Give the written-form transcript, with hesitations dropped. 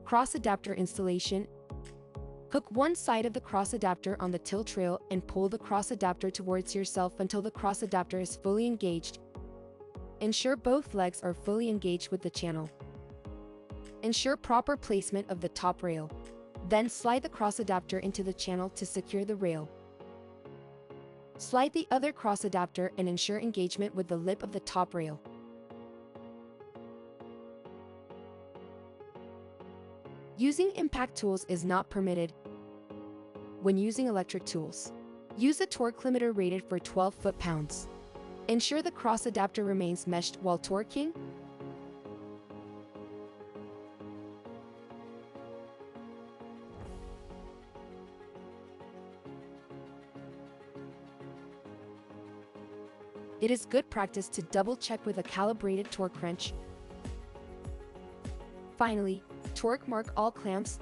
Cross adapter installation. Hook one side of the cross adapter on the tilt rail and pull the cross adapter towards yourself until the cross adapter is fully engaged. Ensure both legs are fully engaged with the channel. Ensure proper placement of the top rail. Then slide the cross adapter into the channel to secure the rail. Slide the other cross adapter and ensure engagement with the lip of the top rail. Using impact tools is not permitted when using electric tools. Use a torque limiter rated for 12 foot-pounds. Ensure the cross adapter remains meshed while torquing. It is good practice to double-check with a calibrated torque wrench. Finally, torque mark all clamps,